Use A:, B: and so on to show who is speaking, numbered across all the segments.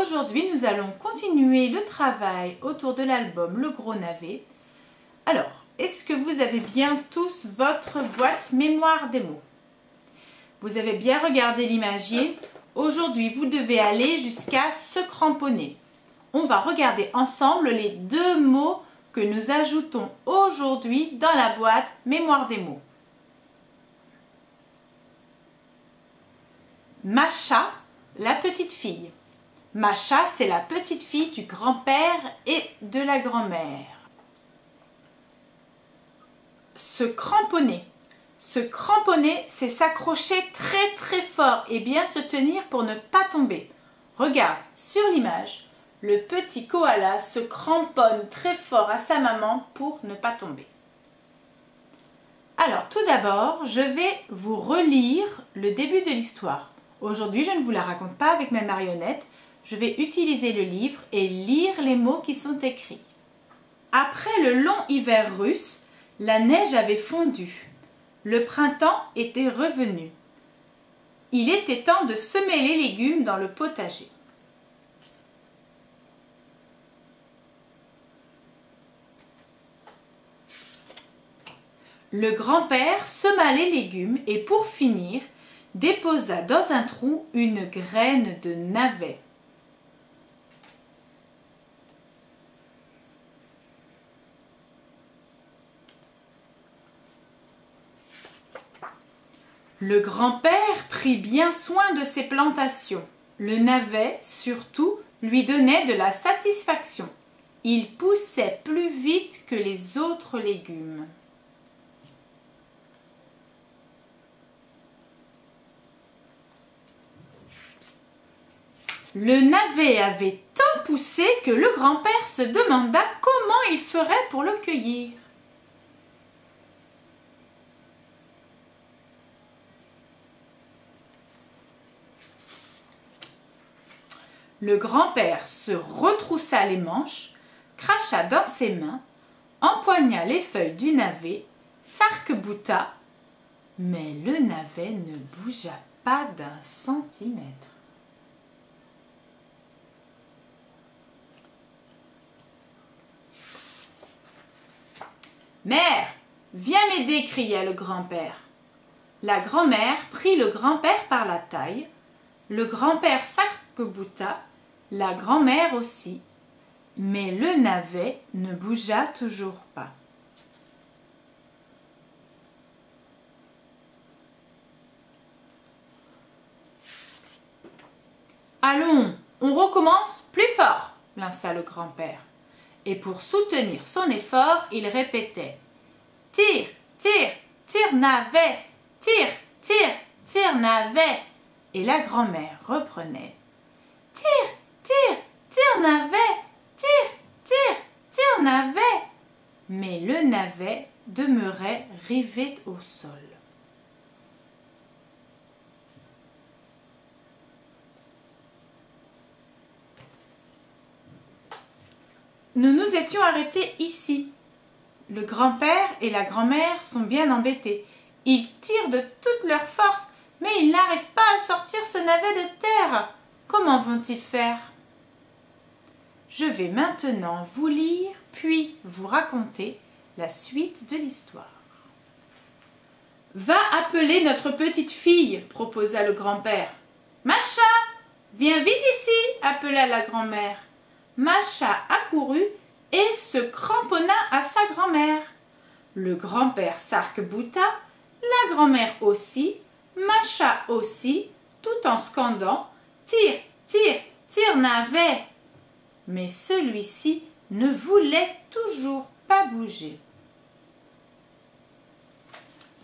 A: Aujourd'hui, nous allons continuer le travail autour de l'album Le Gros Navet. Alors, est-ce que vous avez bien tous votre boîte mémoire des mots? Vous avez bien regardé l'imagier. Aujourd'hui, vous devez aller jusqu'à se cramponner. On va regarder ensemble les deux mots que nous ajoutons aujourd'hui dans la boîte mémoire des mots. Macha, la petite fille. Macha, c'est la petite fille du grand-père et de la grand-mère. Se cramponner. Se cramponner, c'est s'accrocher très fort et bien se tenir pour ne pas tomber. Regarde, sur l'image, le petit koala se cramponne très fort à sa maman pour ne pas tomber. Alors, tout d'abord, je vais vous relire le début de l'histoire. Aujourd'hui, je ne vous la raconte pas avec mes marionnettes. Je vais utiliser le livre et lire les mots qui sont écrits. Après le long hiver russe, la neige avait fondu. Le printemps était revenu. Il était temps de semer les légumes dans le potager. Le grand-père sema les légumes et pour finir, déposa dans un trou une graine de navet. Le grand-père prit bien soin de ses plantations. Le navet, surtout, lui donnait de la satisfaction. Il poussait plus vite que les autres légumes. Le navet avait tant poussé que le grand-père se demanda comment il ferait pour le cueillir. Le grand-père se retroussa les manches, cracha dans ses mains, empoigna les feuilles du navet, s'arc-bouta, mais le navet ne bougea pas d'un centimètre. « Mère, viens m'aider » cria le grand-père. La grand-mère prit le grand-père par la taille, le grand-père s'arc-bouta, la grand-mère aussi, mais le navet ne bougea toujours pas. « Allons, on recommence plus fort » lança le grand-père. Et pour soutenir son effort, il répétait « Tire, tire, tire navet, tire, tire, tire navet » et la grand-mère reprenait « Tire, tire, tire navet, tire, tire, tire navet » mais le navet demeurait rivé au sol. Nous nous étions arrêtés ici. Le grand-père et la grand-mère sont bien embêtés. Ils tirent de toute leur force, mais ils n'arrivent pas à sortir ce navet de terre. Comment vont-ils faire? Je vais maintenant vous lire, puis vous raconter la suite de l'histoire. « Va appeler notre petite fille, proposa le grand-père. « Macha, viens vite ici, appela la grand-mère. Macha accourut et se cramponna à sa grand-mère. Le grand-père s'arc-bouta, la grand-mère aussi, Macha aussi, tout en scandant « Tire, tire, tire navet !» Mais celui-ci ne voulait toujours pas bouger.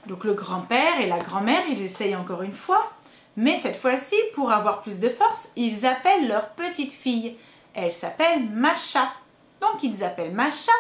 A: Donc le grand-père et la grand-mère, ils essayent encore une fois, mais cette fois-ci, pour avoir plus de force, ils appellent leur petite fille. Elle s'appelle Macha. Donc ils appellent Macha.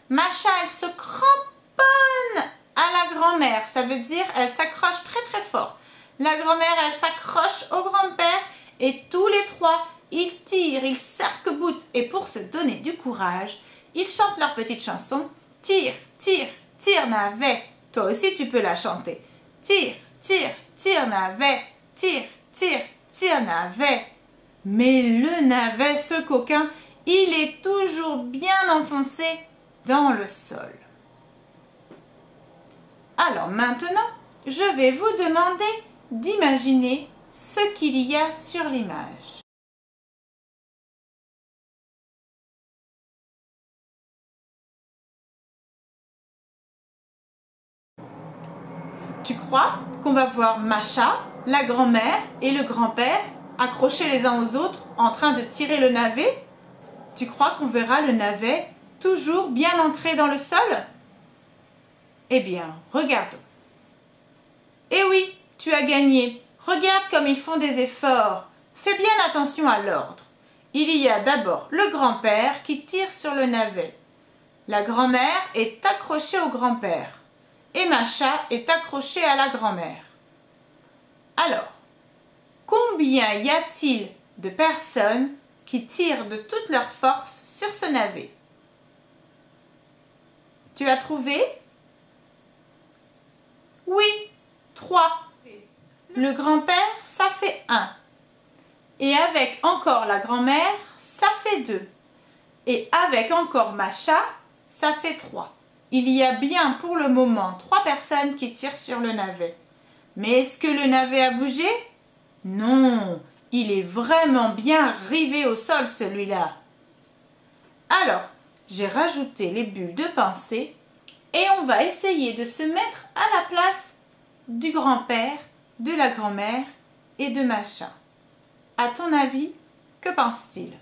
A: Macha, elle se cramponne à la grand-mère. Ça veut dire elle s'accroche très fort. La grand-mère, elle s'accroche au grand-père et tous les trois, ils tirent, ils s'arc-boutent. Et pour se donner du courage, ils chantent leur petite chanson. Tire, tire, tire navet. Toi aussi tu peux la chanter. Tire, tire, tire navet. Tire, tire, tire navet. Mais le navet, ce coquin, il est toujours bien enfoncé dans le sol. Alors maintenant, je vais vous demander d'imaginer ce qu'il y a sur l'image. Tu crois qu'on va voir Macha, la grand-mère et le grand-père accrochés les uns aux autres en train de tirer le navet? Tu crois qu'on verra le navet toujours bien ancré dans le sol? Eh bien, regardons. Eh oui, tu as gagné. Regarde comme ils font des efforts. Fais bien attention à l'ordre. Il y a d'abord le grand-père qui tire sur le navet. La grand-mère est accrochée au grand-père. Et Macha est accrochée à la grand-mère. Alors, combien y a-t-il de personnes qui tirent de toute leur force sur ce navet? Tu as trouvé? Oui, 3. Le grand-père, ça fait 1. Et avec encore la grand-mère, ça fait 2. Et avec encore Macha, ça fait 3. Il y a bien pour le moment 3 personnes qui tirent sur le navet. Mais est-ce que le navet a bougé? Non, il est vraiment bien rivé au sol celui-là. Alors, j'ai rajouté les bulles de pensée et on va essayer de se mettre à la place du grand-père, de la grand-mère et de Macha. À ton avis, que pense-t-il?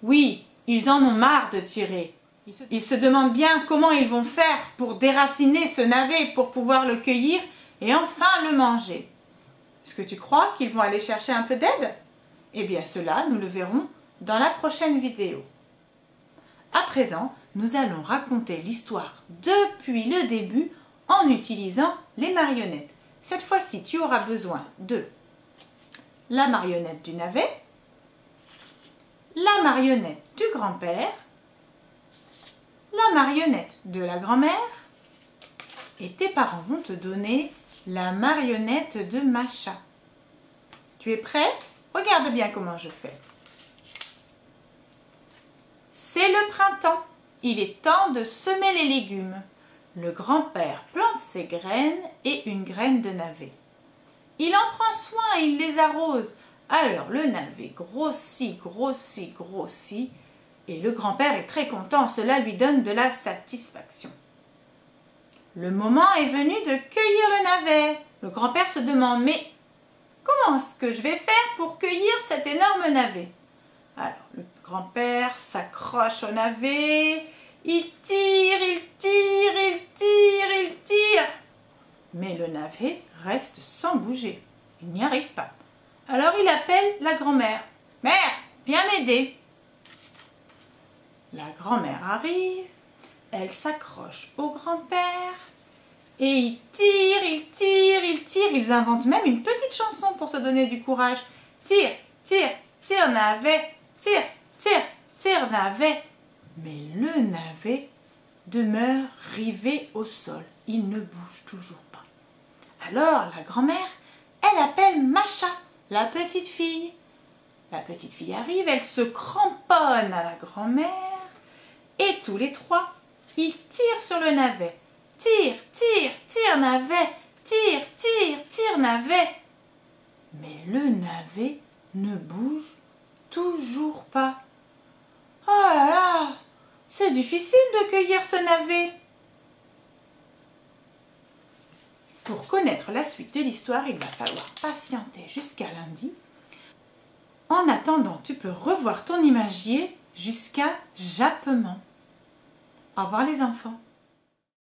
A: Oui, ils en ont marre de tirer. Ils se demandent bien comment ils vont faire pour déraciner ce navet pour pouvoir le cueillir et enfin le manger. Est-ce que tu crois qu'ils vont aller chercher un peu d'aide? Eh bien cela, nous le verrons dans la prochaine vidéo. À présent, nous allons raconter l'histoire depuis le début en utilisant les marionnettes. Cette fois-ci, tu auras besoin de la marionnette du navet, la marionnette du grand-père, la marionnette de la grand-mère et tes parents vont te donner la marionnette de Macha. Tu es prêt? Regarde bien comment je fais. C'est le printemps. Il est temps de semer les légumes. Le grand-père plante ses graines et une graine de navet. Il en prend soin et il les arrose. Alors le navet grossit, grossit, grossit. Et le grand-père est très content, cela lui donne de la satisfaction. Le moment est venu de cueillir le navet. Le grand-père se demande, mais comment est-ce que je vais faire pour cueillir cet énorme navet? Alors le grand-père s'accroche au navet, il tire, il tire, il tire, il tire. Mais le navet reste sans bouger, il n'y arrive pas. Alors il appelle la grand-mère. « Mère, viens m'aider !» La grand-mère arrive, elle s'accroche au grand-père et il tire, il tire, il tire. Ils inventent même une petite chanson pour se donner du courage. Tire, tire, tire navet, tire, tire, tire navet. Mais le navet demeure rivé au sol. Il ne bouge toujours pas. Alors la grand-mère, elle appelle Macha, la petite fille. La petite fille arrive, elle se cramponne à la grand-mère. Et tous les trois, ils tirent sur le navet. Tire, tire, tire navet, tire, tire, tire navet. Mais le navet ne bouge toujours pas. Oh là là, c'est difficile de cueillir ce navet. Pour connaître la suite de l'histoire, il va falloir patienter jusqu'à lundi. En attendant, tu peux revoir ton imagier jusqu'à jappement. Au revoir les enfants.